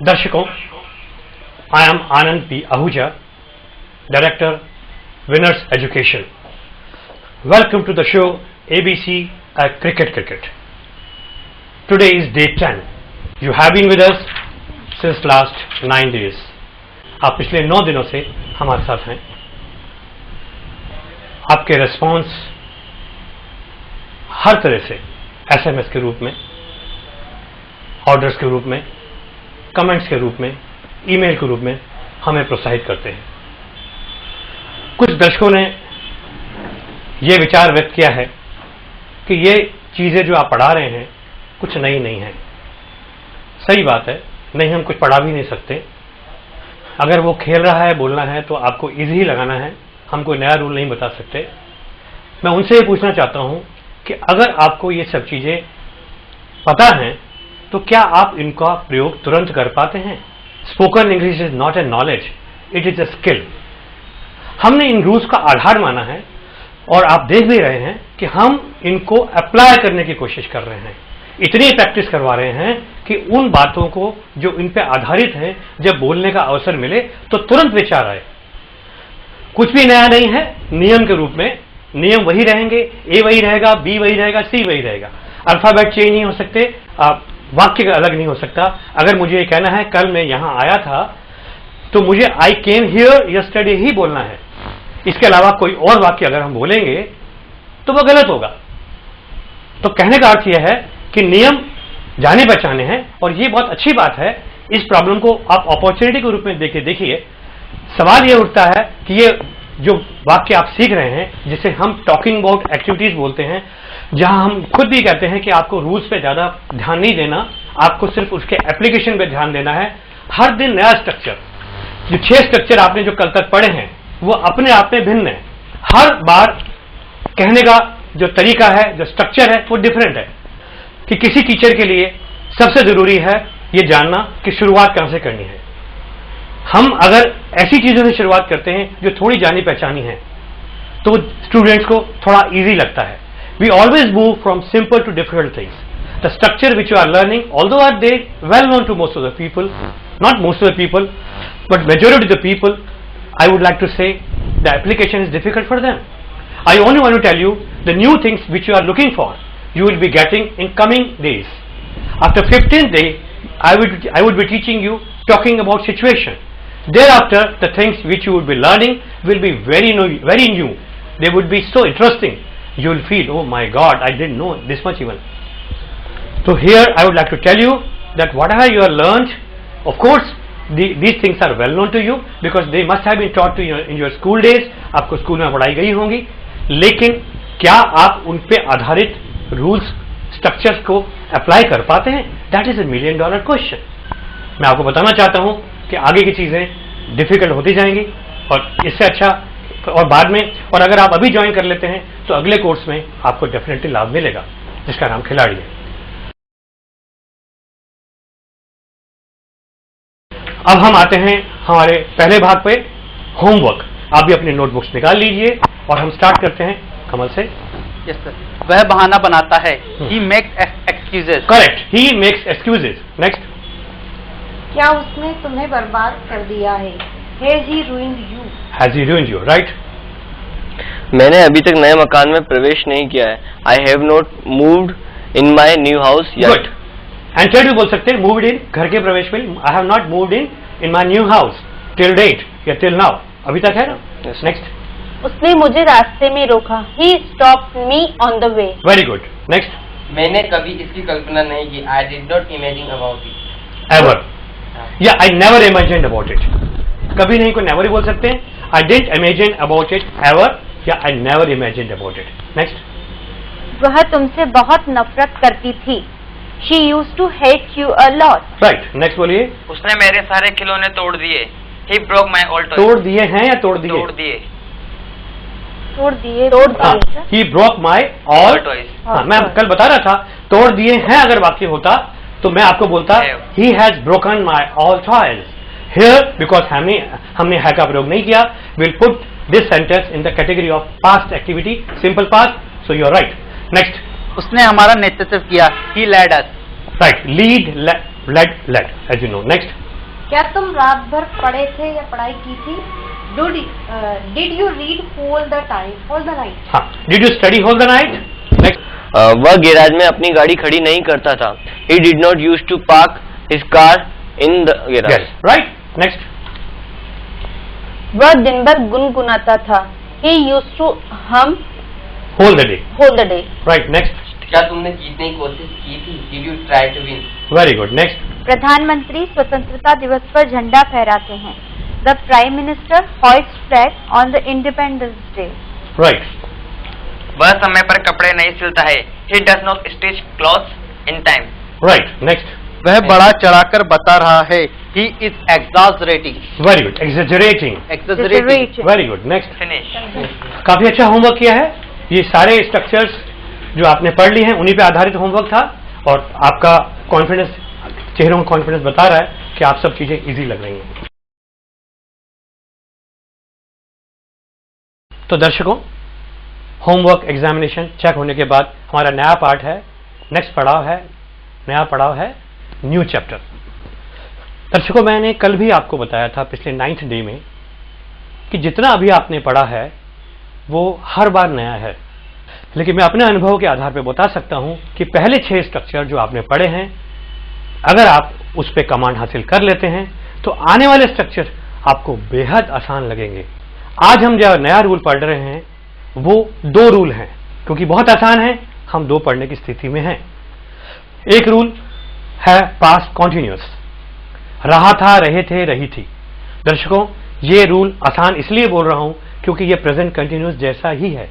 दर्शकों, I am Anand P. Ahuja, Director, Winners Education. Welcome to the show ABC Cricket. Today is day 10. You have been with us since last 9 days. आप पिछले 9 दिनों से हमारे साथ हैं. आपके रिस्पॉन्स हर तरह से SMS के रूप में, ऑर्डर्स के रूप में, कमेंट्स के रूप में, ईमेल के रूप में हमें प्रोत्साहित करते हैं. कुछ दर्शकों ने यह विचार व्यक्त किया है कि ये चीजें जो आप पढ़ा रहे हैं कुछ नई नहीं है. सही बात है, नहीं, हम कुछ पढ़ा भी नहीं सकते. अगर वो खेल रहा है, बोलना है तो आपको इजी लगाना है. हम कोई नया रूल नहीं बता सकते. मैं उनसे ये पूछना चाहता हूं कि अगर आपको ये सब चीजें पता हैं तो क्या आप इनका प्रयोग तुरंत कर पाते हैं? Spoken English is not a knowledge, it is a skill. हमने इन रूल्स का आधार माना है और आप देख भी रहे हैं कि हम इनको अप्लाई करने की कोशिश कर रहे हैं. इतनी प्रैक्टिस करवा रहे हैं कि उन बातों को जो इन पे आधारित हैं, जब बोलने का अवसर मिले तो तुरंत विचार आए. कुछ भी नया नहीं है. नियम के रूप में नियम वही रहेंगे. ए वही रहेगा, बी वही रहेगा, सी वही रहेगा. अल्फाबेट चेंज नहीं हो सकते, वाक्य अलग नहीं हो सकता. अगर मुझे ये कहना है कल मैं यहां आया था तो मुझे आई केम हियर यस्टरडे ही बोलना है. इसके अलावा कोई और वाक्य अगर हम बोलेंगे तो वह गलत होगा. तो कहने का अर्थ यह है कि नियम जाने पहचाने हैं और ये बहुत अच्छी बात है. इस प्रॉब्लम को आप अपॉर्चुनिटी के रूप में देखिए. सवाल यह उठता है कि ये जो वाक्य आप सीख रहे हैं, जिसे हम टॉकिंग अबाउट एक्टिविटीज बोलते हैं, जहां हम खुद भी कहते हैं कि आपको रूल्स पे ज्यादा ध्यान नहीं देना, आपको सिर्फ उसके एप्लीकेशन पे ध्यान देना है. हर दिन नया स्ट्रक्चर. जो 6 स्ट्रक्चर आपने जो कल तक पढ़े हैं वो अपने आप में भिन्न है. हर बार कहने का जो तरीका है, जो स्ट्रक्चर है, वो डिफरेंट है. कि किसी टीचर के लिए सबसे जरूरी है ये जानना कि शुरुआत कहां से करनी है. हम अगर ऐसी चीजों से शुरुआत करते हैं जो थोड़ी जानी पहचानी है तो स्टूडेंट्स को थोड़ा इजी लगता है. We always move from simple to difficult things. The structure which you are learning, although are they well known to most of the people, not most of the people, but majority of the people, I would like to say the application is difficult for them. I only want to tell you the new things which you are looking for, you will be getting in coming days. After 15th day, I would be teaching you talking about situation. Thereafter, the things which you would be learning will be very new. They would be so interesting. You will feel, oh my God, I didn't know this much even. So here I would like to tell you that whatever you have learned, of course these things are well known to you because they must have been taught to you in your school days. आपको school में पढ़ाई गई होंगी. लेकिन क्या आप उन पे आधारित रूल्स, स्ट्रक्चर्स को अप्लाई कर पाते हैं? That is $1 million question. मैं आपको बताना चाहता हूं कि आगे की चीजें डिफिकल्ट होती जाएंगी और इससे अच्छा और बाद में, और अगर आप अभी ज्वाइन कर लेते हैं तो अगले कोर्स में आपको डेफिनेटली लाभ मिलेगा, जिसका नाम खिलाड़ी है. अब हम आते हैं हमारे पहले भाग पे, होमवर्क. आप भी अपनी नोटबुक्स निकाल लीजिए और हम स्टार्ट करते हैं कमल से. Yes sir. वह बहाना बनाता है. He makes excuses. Correct, he makes excuses. Next. क्या उसने तुम्हें बर्बाद कर दिया है? Has he ruined you? Has he ruined you? Right? मैंने अभी तक नए मकान में प्रवेश नहीं किया है. I have not moved in my new house yet. Good. And भी बोल सकते हैं moved in, घर के प्रवेश में. I have not moved in my new house till date या till now. अभी तक है ना? Yes. Next. उसने मुझे रास्ते में रोका. He stopped me on the way. Very good. Next. मैंने कभी इसकी कल्पना नहीं की. I did not imagine about it. Ever. Yeah, I never imagined about it. कभी नहीं को never ही बोल सकते हैं. I didn't imagine about it ever या I never imagined about it. Next. वह तुमसे बहुत नफरत करती थी. She used to hate you a lot. Right, next बोलिए। उसने मेरे सारे खिलौने तोड़ दिए। He broke my all toys. तोड़ दिए हैं या तोड़ दिए? तोड़ दिए। तोड़ दिए। He broke my all toys. हाँ, मैं कल बता रहा था तोड़ दिए हैं अगर वाक्य होता तो मैं आपको बोलता he has broken my all toys. Here because हमने है का प्रयोग नहीं किया, we'll put this sentence in the category of past activity, simple past. So you are right. Next. उसने हमारा नेतृत्व किया। He led us. Right. Lead, led, as you know. Next. क्या तुम रात भर पढ़े थे या पढ़ाई की थी? Did you read whole the night? हाँ. Did you study whole the night? Next. वह गैराज में अपनी गाड़ी खड़ी नहीं करता था। He did not used to park his car in the garage. Yes. Right. Next. वह दिन भर गुनगुनाता था। He used to hum Whole the day. Right. Next. क्या तुमने जीतने की कोशिश की थी? Did you try to win? Very good. Next. प्रधानमंत्री स्वतंत्रता दिवस पर झंडा फहराते हैं। The Prime Minister hoists flag on the Independence Day. Right. वह समय पर कपड़े नहीं सिलता है। He does not stitch clothes in time. Right. Next. वह बड़ा चढ़ाकर बता रहा है। He is exaggerating. Very good. Exaggerating. Very good. Next. Finish. काफी अच्छा होमवर्क किया है। ये सारे स्ट्रक्चर्स जो आपने पढ़ ली हैं उन्हीं पे आधारित होमवर्क था और आपका कॉन्फिडेंस, चेहरों का कॉन्फिडेंस बता रहा है कि आप सब चीजें इजी लग रही हैं। तो दर्शकों, होमवर्क एग्जामिनेशन चेक होने के बाद हमारा नया पार्ट है, नया पड़ाव है न्यू चैप्टर। दर्शकों, मैंने कल भी आपको बताया था पिछले 9th डे में कि जितना अभी आपने पढ़ा है वो हर बार नया है, लेकिन मैं अपने अनुभव के आधार पर बता सकता हूं कि पहले 6 स्ट्रक्चर जो आपने पढ़े हैं, अगर आप उस पर कमांड हासिल कर लेते हैं तो आने वाले स्ट्रक्चर आपको बेहद आसान लगेंगे। आज हम जो नया रूल पढ़ रहे हैं वो 2 रूल हैं, क्योंकि बहुत आसान है, हम 2 पढ़ने की स्थिति में हैं। एक रूल है पास्ट कॉन्टिन्यूअस, रहा था, रहे थे, रही थी। दर्शकों, ये रूल आसान इसलिए बोल रहा हूं क्योंकि ये प्रेजेंट कंटिन्यूअस जैसा ही है।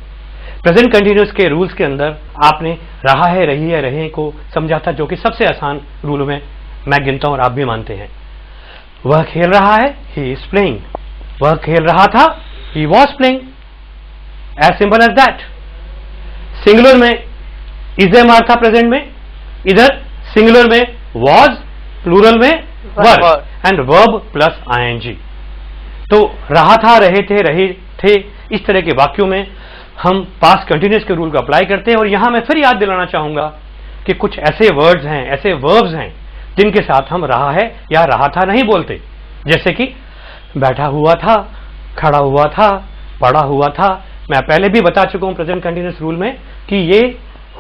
प्रेजेंट कंटिन्यूअस के रूल्स के अंदर आपने रहा है, रही है, रहे को समझा था, जो कि सबसे आसान रूल में मैं गिनता हूं और आप भी मानते हैं। वह खेल रहा है, ही इज प्लेइंग। वह खेल रहा था, he was playing. As simple as that. Singular में इज एम आर था प्रेजेंट में, इधर सिंगुलर में वॉज, प्लूरल में were, and verb plus ING. तो रहा था, रहे थे, रहे थे, इस तरह के वाक्यों में हम पास्ट कंटिन्यूअस के रूल को अप्लाई करते हैं। और यहां मैं फिर याद दिलाना चाहूंगा कि कुछ ऐसे वर्ड्स हैं, ऐसे वर्ब्स हैं जिनके साथ हम रहा है या रहा था नहीं बोलते, जैसे कि बैठा हुआ था, खड़ा हुआ था, पड़ा हुआ था। मैं पहले भी बता चुका हूं प्रेजेंट कंटिन्यूअस रूल में कि ये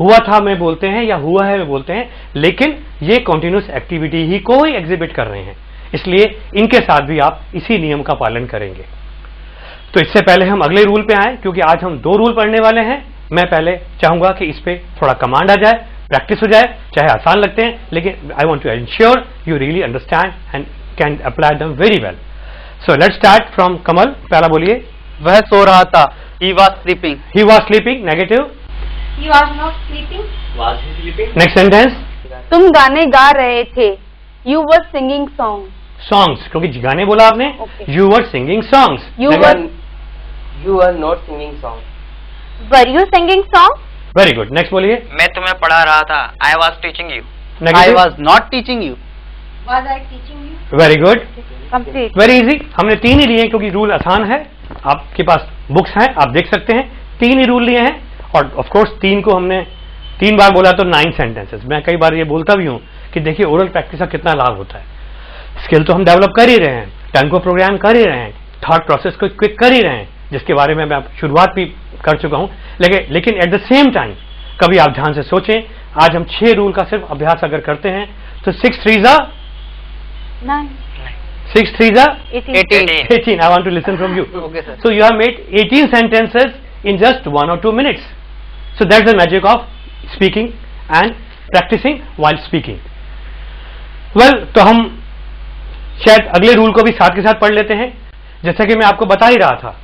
हुआ था में बोलते हैं या हुआ है में बोलते हैं, लेकिन ये कंटिन्यूअस एक्टिविटी ही को ही एग्जिबिट कर रहे हैं, इसलिए इनके साथ भी आप इसी नियम का पालन करेंगे। तो इससे पहले हम अगले रूल पे आए, क्योंकि आज हम 2 रूल पढ़ने वाले हैं। मैं पहले चाहूंगा कि इस पे थोड़ा कमांड आ जाए, प्रैक्टिस हो जाए, चाहे आसान लगते हैं, लेकिन I want to ensure you really understand and can apply them very well. So let's start from Kamal. पहला बोलिए। वह सो रहा था। He was sleeping. He was sleeping. Negative. He was not sleeping. Was he sleeping? Next sentence. तुम गाने गा रहे थे। You were singing song. Songs, क्योंकि गाने बोला आपने। Okay. You were singing songs. You were not singing song. Were you singing song? Very good. Next बोलिए। मैं तुम्हें पढ़ा रहा था। I was teaching you. Negative. I was not teaching you. Was I teaching you? Very good. Complete. Very easy. हमने 3 ही लिए हैं क्योंकि रूल आसान है। आपके पास बुक्स हैं, आप देख सकते हैं। 3 ही रूल लिए हैं और ऑफ कोर्स 3 को हमने 3 बार बोला तो 9 सेंटेंसेस। मैं कई बार ये बोलता भी हूं कि देखिए ओरल प्रैक्टिस का कितना लाभ होता है। स्किल तो हम डेवलप कर ही रहे हैं, टंग को प्रोग्राम कर ही रहे हैं, थॉट प्रोसेस को क्विक कर ही रहे हैं, जिसके बारे में मैं शुरुआत भी कर चुका हूं। लेकिन एट द सेम टाइम कभी आप ध्यान से सोचें, आज हम 6 रूल का सिर्फ अभ्यास अगर करते हैं तो 6 3 9. 6 3 18. 18. I want to listen from you. Okay, sir. So you have made 18 sentences in just 1 or 2 minutes. So that's the magic of speaking and practicing while speaking. Well, तो हम शायद अगले रूल को भी साथ के साथ पढ़ लेते हैं। जैसा कि मैं आपको बता ही रहा था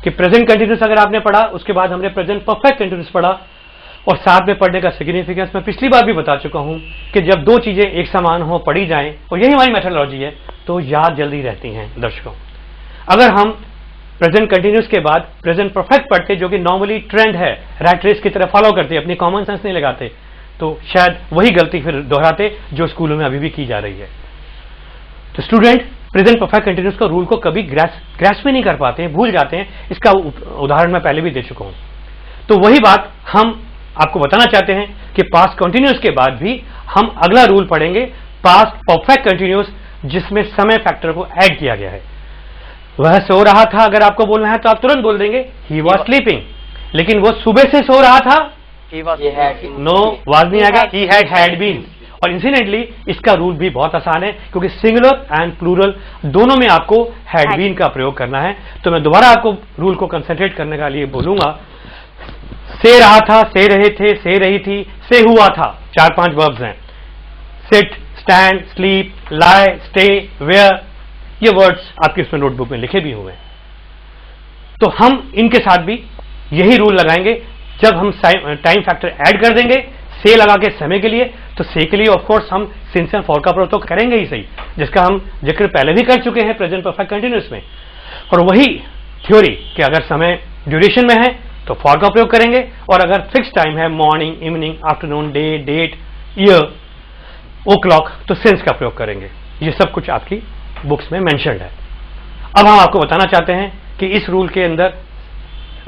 कि प्रेजेंट कंटिन्यूअस अगर आपने पढ़ा, उसके बाद हमने प्रेजेंट परफेक्ट कंटिन्यूअस पढ़ा, और साथ में पढ़ने का सिग्निफिकेंस मैं पिछली बार भी बता चुका हूं कि जब दो चीजें एक समान हो, पढ़ी जाएं, और यही हमारी मेथोडोलॉजी है, तो याद जल्दी रहती हैं दर्शकों। अगर हम प्रेजेंट कंटिन्यूस के बाद प्रेजेंट परफेक्ट पढ़ते, जो कि नॉर्मली ट्रेंड है, रैट रेस की तरह फॉलो करते, अपनी कॉमन सेंस नहीं लगाते, तो शायद वही गलती फिर दोहराते जो स्कूलों में अभी भी की जा रही है। तो स्टूडेंट प्रेजेंट परफेक्ट कंटिन्यूस का रूल को कभी ग्रास्प में नहीं कर पाते हैं, भूल जाते हैं। इसका उदाहरण मैं पहले भी दे चुका हूं। तो वही बात हम आपको बताना चाहते हैं कि पास्ट कंटिन्यूस के बाद भी हम अगला रूल पढ़ेंगे, पास्ट परफेक्ट कंटिन्यूस, जिसमें समय फैक्टर को ऐड किया गया है। वह सो रहा था, अगर आपको बोलना है तो आप तुरंत बोल देंगे ही वॉज स्लीपिंग, लेकिन वो सुबह से सो रहा था, नो वाज नहीं आएगा, ही हैड बीन। और इंसिडेंटली इसका रूल भी बहुत आसान है, क्योंकि सिंगुलर एंड प्लूरल दोनों में आपको हैड बीन का प्रयोग करना है। तो मैं दोबारा आपको रूल को कंसंट्रेट करने का लिए बोलूंगा। से रहा था, से रहे थे, से रही थी, से हुआ था, 4-5 वर्ब्स हैं। Sit, stand, sleep, lie, stay, wear, ये वर्ड्स आपके उसमें नोटबुक में लिखे भी हुए हैं। तो हम इनके साथ भी यही रूल लगाएंगे। जब हम टाइम फैक्टर ऐड कर देंगे से लगा के समय के लिए, तो से के लिए ऑफ कोर्स हम सिंस एंड फॉर का प्रयोग तो करेंगे ही सही, जिसका हम जिक्र पहले भी कर चुके हैं प्रेजेंट परफेक्ट कंटिन्यूअस में। और वही थ्योरी कि अगर समय ड्यूरेशन में है तो फॉर का प्रयोग करेंगे, और अगर फिक्स टाइम है, morning, evening, afternoon, day, date, year, o'clock, तो सिंस का प्रयोग करेंगे। ये सब कुछ आपकी बुक्स में मेंशन्ड है। अब हम आपको बताना चाहते हैं कि इस रूल के अंदर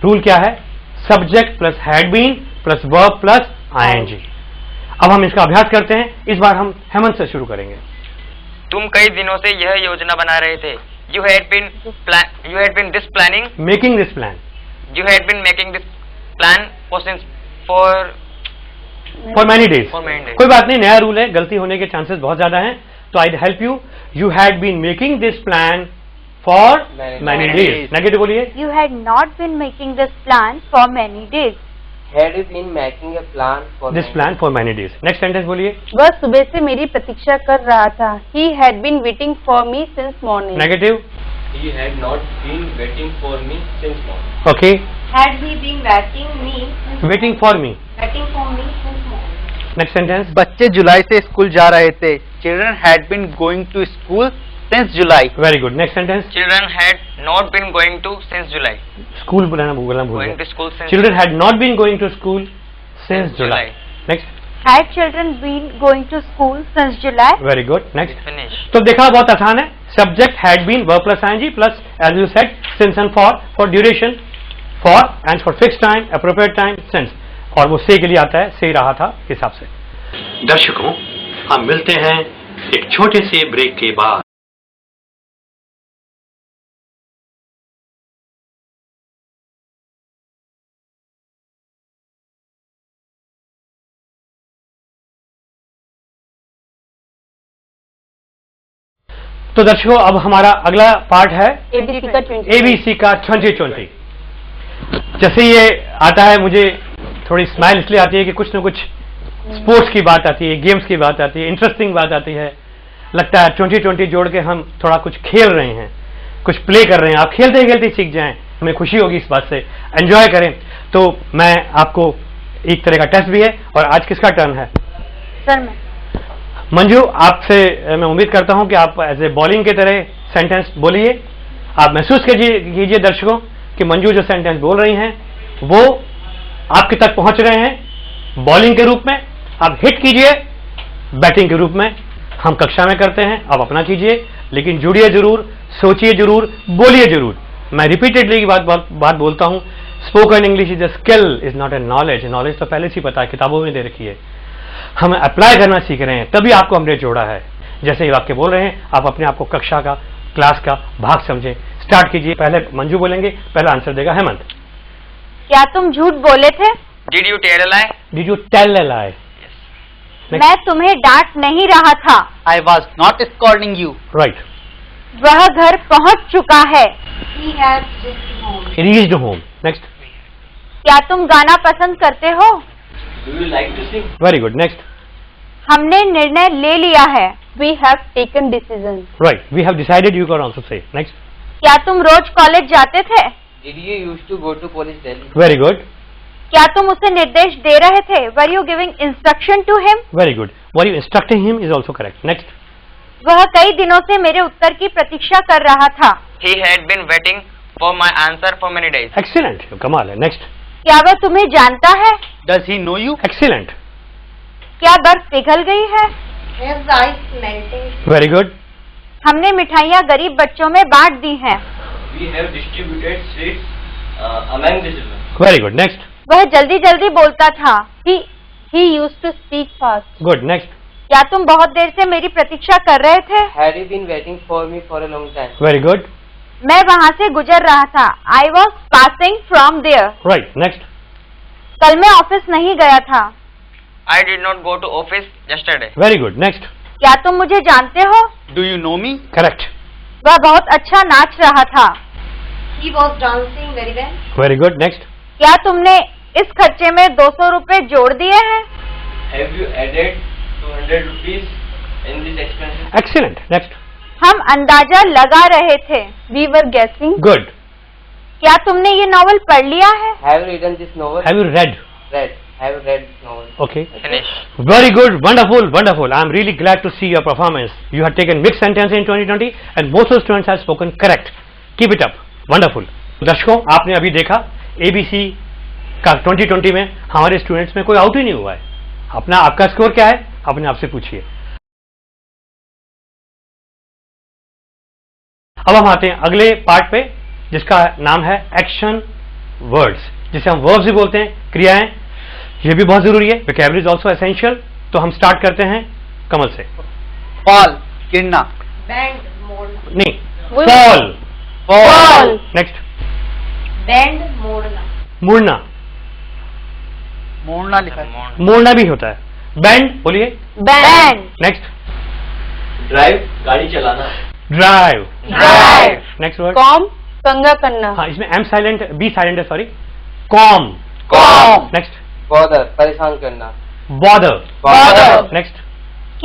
रूल क्या है, subject plus had been plus verb plus ING. अब हम इसका अभ्यास करते हैं। इस बार हम हेमंत से शुरू करेंगे। तुम कई दिनों से यह योजना बना रहे थे। You had been this planning. Making this plan. You had been making this plan for many days. For many days. कोई बात नहीं, नया रूल है, गलती होने के चांसेस बहुत ज्यादा हैं, तो I'd help you. You had been making this plan for many days. Negative बोलिए। You had not been making this plan for many days. Had been making a plan for this plan for many days. Next sentence बोलिए। वह सुबह से मेरी प्रतीक्षा कर रहा था। He had been waiting for me since morning. Negative. He had not been waiting for me since morning. Okay. Had he been waiting me? Waiting for me. Waiting for me since morning. Next sentence. बच्चे जुलाई से school जा रहे थे। Children had been going to school since July. Very good. Next sentence. Children had not been going to since July. School बोलना भूल Going to school since Children had not been going to school since July. Next. Had children been going to school since July? Very good. Next. Finish. तो देखा बहुत आसान है। Subject had been verb plus ing plus as you said since and for duration, for and for fixed time, appropriate time, since, और वो से के लिए आता है, से रहा था हिसाब से। दर्शकों, हम मिलते हैं एक छोटे से ब्रेक के बाद। तो दर्शकों, अब हमारा अगला पार्ट है ABC का 2020। जैसे ये आता है, मुझे थोड़ी स्माइल इसलिए आती है कि कुछ न कुछ स्पोर्ट्स की बात आती है, गेम्स की बात आती है, इंटरेस्टिंग बात आती है। लगता है 2020 जोड़ के हम थोड़ा कुछ खेल रहे हैं, कुछ प्ले कर रहे हैं। आप खेलते खेलते सीख जाएं, हमें खुशी होगी इस बात से, एंजॉय करें। तो मैं आपको एक तरह का टेस्ट भी है, और आज किसका टर्न है? सर मैं। मंजू, आपसे मैं उम्मीद करता हूं कि आप एज ए बॉलिंग की तरह सेंटेंस बोलिए। आप महसूस कीजिए दर्शकों कि मंजू जो सेंटेंस बोल रही हैं वो आपके तक पहुंच रहे हैं बॉलिंग के रूप में। आप हिट कीजिए बैटिंग के रूप में। हम कक्षा में करते हैं, आप अपना कीजिए, लेकिन जुड़िए जरूर, सोचिए जरूर, बोलिए जरूर। मैं रिपीटेडली की बात बोलता हूं, spoken English is a skill, is not a knowledge. Knowledge तो पहले से ही पता है, किताबों में दे रखी है। हम अप्लाई करना सीख रहे हैं, तभी आपको हमने जोड़ा है। जैसे ही वाक्य बोल रहे हैं, आप अपने आप को कक्षा का, क्लास का भाग समझें। स्टार्ट कीजिए। पहले मंजू बोलेंगे, पहला आंसर देगा हेमंत। क्या तुम झूठ बोले थे? Did you tell a lie? Did you tell a lie? मैं तुम्हें डांट नहीं रहा था। I was not scolding you. Right. वह घर पहुंच चुका है। He has reached home. Reached home. Next. क्या तुम गाना पसंद करते हो? Do you like to sing? Very good. Next. हमने निर्णय ले लिया है। We have taken decision. Right. We have decided, you can also say. Next. क्या तुम रोज कॉलेज जाते थे? Did you used to go to college daily? Very good. क्या तुम उसे निर्देश दे रहे थे? Were you giving instruction to him? Very good. Were you instructing him is also correct. Next. वह कई दिनों से मेरे उत्तर की प्रतीक्षा कर रहा था। He had been waiting for my answer for many days. Excellent. कमाल है. Next. क्या वह तुम्हें जानता है? Does he know you? Excellent. क्या बर्फ पिघल गई है? Is ice melting? Very good. हमने मिठाइयाँ गरीब बच्चों में बांट दी हैं। We have distributed sweets among the children. Very good. Next. वह जल्दी जल्दी बोलता था। He used to speak fast. Good. Next. क्या तुम बहुत देर से मेरी प्रतीक्षा कर रहे थे? Had you been waiting for me for a long time? Very good. मैं वहाँ से गुजर रहा था। I was passing from there. Right. Next. कल मैं ऑफिस नहीं गया था। I did not go to office yesterday. Very good. Next. क्या तुम मुझे जानते हो? Do you know me? Correct. वह बहुत अच्छा नाच रहा था। He was dancing very well. Very good. Next. क्या तुमने इस खर्चे में 200 रुपए जोड़ दिए हैं? Have you added 200 rupees in this expenses? Excellent. Next. हम अंदाजा लगा रहे थे। We were guessing. Good. क्या तुमने ये नॉवल पढ़ लिया है? Have you read this novel? Have you read? Read. Have you read this novel? Okay. Finish. Very good. Wonderful. Wonderful. I am really glad to see your performance. You have taken mixed sentence in 2020 and most of the students have spoken correct. Keep it up. Wonderful. दर्शकों, आपने अभी देखा ABC का 2020 में हमारे students में कोई out ही नहीं हुआ है। अपना आपका स्कोर क्या है? अपने आप से पूछिए। अब हम आते हैं अगले पार्ट पे, जिसका नाम है एक्शन वर्ड्स, जिसे हम वर्ब्स भी बोलते हैं, क्रियाएं। ये भी बहुत जरूरी है। Vocabulary is also essential. तो हम स्टार्ट करते हैं कमल से। Fall. गिरना. Bend, मोड़ना. नहीं, फॉल। Fall. नेक्स्ट, Bend, मोड़ना. मुड़ना। मोड़ना लिखा है. मोड़ना भी होता है। बैंड बोलिए। बैंड। Next, Drive. गाड़ी चलाना. Drive. Drive. Next word. Calm, कंगा करना. हाँ, इसमें एम साइलेंट, बी साइलेंट है, sorry. Com. Calm. Next, Bother. परेशान करना. बॉदर। Bother. नेक्स्ट,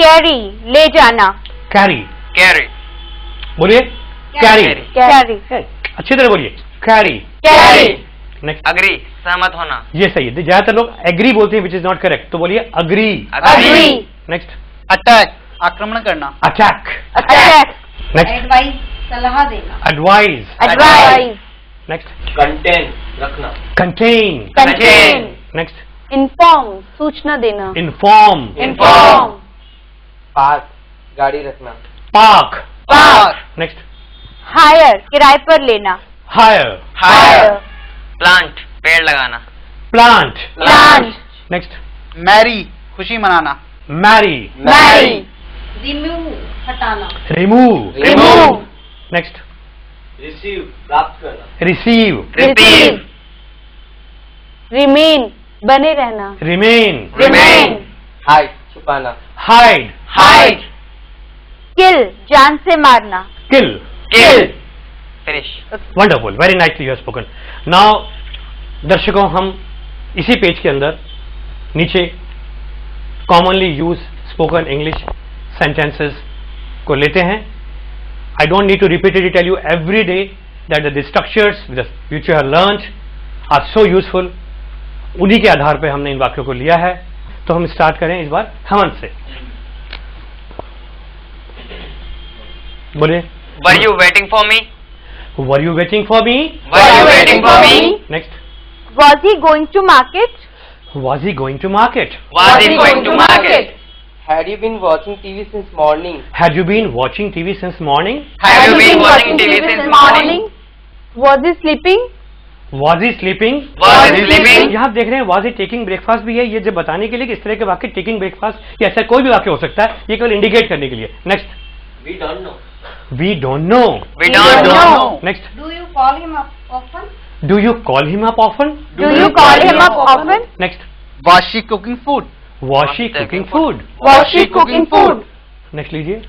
कैरी, ले जाना। कैरी। Carry. बोलिए। कैरी। कैरी। अच्छी तरह बोलिए। कैरी। कैरी। Next, Agree. सहमत होना. ये सही है। ज्यादातर लोग एग्री बोलते हैं, विच इज नॉट करेक्ट, तो बोलिए अग्री। अग्री। Next, Attack. आक्रमण करना. अटैक। अटैक। नेक्स्ट, Advice, सलाह देना. एडवाइज। एडवाइस। Next, Contain. रखना. कंटेन। कंटेन। नेक्स्ट, Inform, सूचना देना. इन्फॉर्म। इन्फॉर्म। Park. गाड़ी रखना. पार्क। Park. नेक्स्ट, हायर, किराए पर लेना। हायर। Hire. Plant. पेड़ लगाना. प्लांट। प्लांट। Next, Marry. खुशी मनाना. मैरी। मैरी। Remove, हटाना. रिमूव। रिमूव। Next, Receive. प्राप्त करना. रिसीव। Receive. Remain, बने रहना. रिमेन। रिमेन। Hide. छुपाना. हाइड। Hide. किल, जान से मारना। Kill. Kill. Finish. Wonderful, very nicely you have spoken. Now दर्शकों, हम इसी पेज के अंदर नीचे commonly use spoken English sentences को लेते हैं। I don't need to repeatedly tell you every day that the structures which you have learned are so useful. उन्हीं के आधार पर हमने इन वाक्यों को लिया है। तो हम स्टार्ट करें इस बार हेमंत से। बोलिए। Were you waiting for me? Were you waiting for me? Were you waiting for me? Next. Was he going to market? Was he going to market? Was he going to market? Had you been watching TV since morning? Had you been watching TV since morning? Have you been watching TV since morning? Was he sleeping? Was he sleeping? Was he sleeping? यहाँ आप देख रहे हैं was he taking breakfast भी है, ये जब बताने के लिए कि इस तरह के वाक्य taking breakfast या ऐसा कोई भी वाक्य हो सकता है, ये केवल इंडिकेट करने के लिए। Next, We don't know. we don't know। We don't know. Next, Do you call him up often? do you call him up often? Do you call him up often? Next, Was she cooking food? was she cooking food? Was she cooking food? Next लीजिए,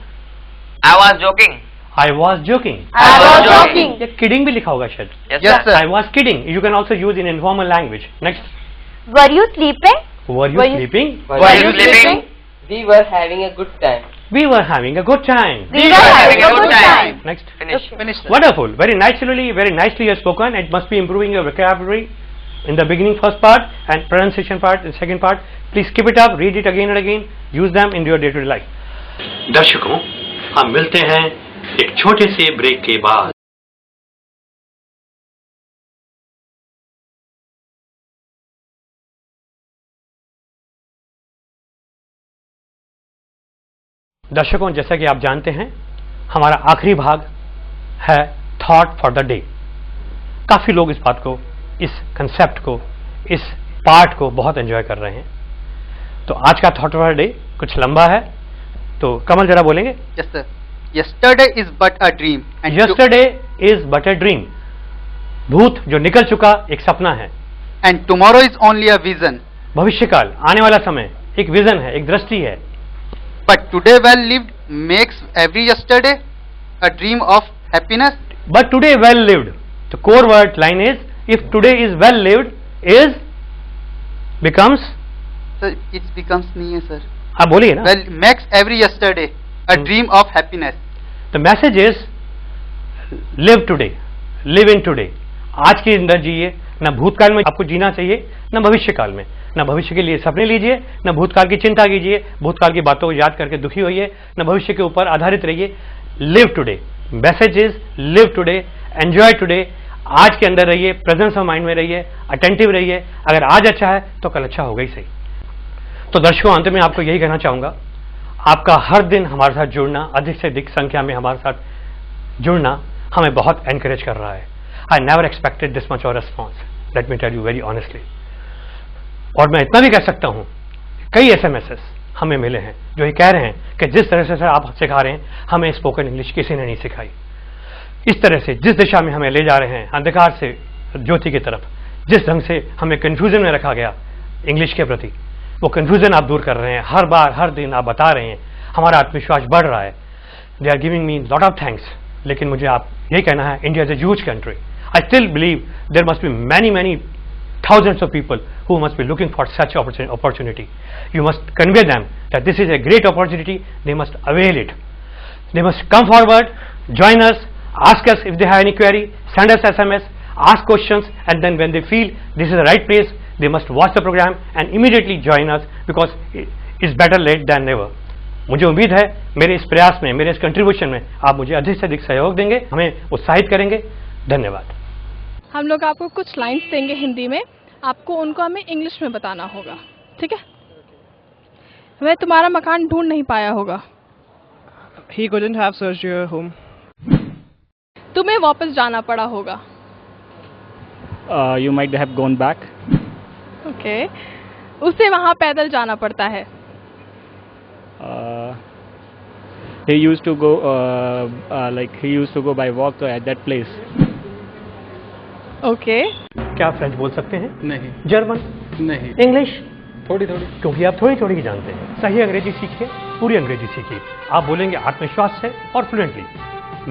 I was joking. I was joking। I was joking. या kidding भी लिखा होगा शायद। Yes, Yes, sir. sir. I was kidding, you can also use in informal language। next, Were you sleeping? were you sleeping? Were you sleeping? We were having a good time. We were having a good time। We were having a good time. next, Finish. Finish. wonderful, very nicely you have spoken. It must be improving your vocabulary in the beginning first part and pronunciation part in second part. Please keep it up, read it again and again, use them in your day-to-day life. दर्शकों, हम मिलते हैं एक छोटे से break के बाद। दर्शकों, जैसा कि आप जानते हैं, हमारा आखिरी भाग है थॉट फॉर द डे। काफी लोग इस बात को, इस कंसेप्ट को, इस पार्ट को बहुत एंजॉय कर रहे हैं। तो आज का थॉट फॉर द डे कुछ लंबा है, तो कमल जरा बोलेंगे। Yes, sir. Yesterday is but a dream. Yesterday is but a dream. भूत जो निकल चुका एक सपना है। And tomorrow is only a vision. भविष्यकाल, आने वाला समय एक विजन है, एक दृष्टि है। But today well lived makes every yesterday a dream of happiness. But today well lived. The core word line is, if today is well lived, is becomes. So it becomes नहीं है sir. आप बोलिए ना। Well makes every yesterday a dream of happiness. The message is live today, live in today. आज के अंदर जिए, न भूतकाल में आपको जीना चाहिए, न भविष्यकाल में। न भविष्य के लिए सपने लीजिए, न भूतकाल की चिंता कीजिए, भूतकाल की बातों को याद करके दुखी होइए, न भविष्य के ऊपर आधारित रहिए। Live today, message is live today, enjoy today. आज के अंदर रहिए, प्रेजेंस ऑफ माइंड में रहिए, अटेंटिव रहिए। अगर आज अच्छा है तो कल अच्छा होगा ही सही। तो दर्शकों, अंत में आपको यही कहना चाहूंगा, आपका हर दिन हमारे साथ जुड़ना, अधिक से अधिक संख्या में हमारे साथ जुड़ना हमें बहुत एनकरेज कर रहा है। I never expected this much of response, let me tell you very honestly. और मैं इतना भी कह सकता हूं, कई एसएमएस हमें मिले हैं जो ये कह रहे हैं कि जिस तरह से सर आप सिखा रहे हैं, हमें स्पोकन इंग्लिश किसी ने नहीं सिखाई। इस तरह से जिस दिशा में हमें ले जा रहे हैं, अंधकार से ज्योति की तरफ, जिस ढंग से हमें कंफ्यूजन में रखा गया इंग्लिश के प्रति, वो कंफ्यूजन आप दूर कर रहे हैं। हर बार, हर दिन आप बता रहे हैं, हमारा आत्मविश्वास बढ़ रहा है। They are giving me lot of thanks. लेकिन मुझे आप यही कहना है, India is a huge country. I still believe there must be many thousands of people who must be looking for such opportunity. You must convey them that this is a great opportunity. They must avail it. They must come forward, join us, ask us if they have any query, send us SMS, ask questions, and then when they feel this is the right place, they must watch the program and immediately join us, because it's better late than never. मुझे उम्मीद है मेरे इस प्रयास में, मेरे इस contribution में आप मुझे अधिक से अधिक सहयोग देंगे, हमें उत्साहित करेंगे। धन्यवाद। हम लोग आपको कुछ लाइंस देंगे हिंदी में, आपको उनको हमें इंग्लिश में बताना होगा, ठीक है? वह तुम्हारा मकान ढूंढ नहीं पाया होगा। He couldn't have searched your home. तुम्हें वापस जाना पड़ा होगा। You might have gone back. Okay. उसे वहां पैदल जाना पड़ता है। He used to go by walk at that place. Okay. क्या आप फ्रेंच बोल सकते हैं? नहीं। जर्मन? नहीं। इंग्लिश? थोड़ी। क्योंकि आप थोड़ी ही जानते हैं। सही अंग्रेजी सीखिए, पूरी अंग्रेजी सीखिए। आप बोलेंगे आत्मविश्वास से और फ्लुएंटली।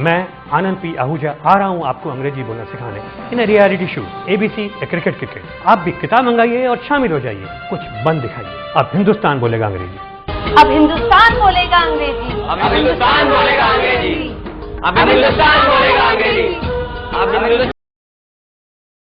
मैं आनंद पी आहूजा आ रहा हूं आपको अंग्रेजी बोलना सिखाने in reality show ABC cricket. आप भी किताब मंगाइए और शामिल हो जाइए, कुछ बन दिखाइए। अब हिंदुस्तान बोलेगा अंग्रेजी। अब हिंदुस्तान बोलेगा अंग्रेजी। अब हिंदुस्तान बोलेगा अंग्रेजी। अब हिंदुस्तान बोलेगा अंग्रेजी। अब हिंदुस्तान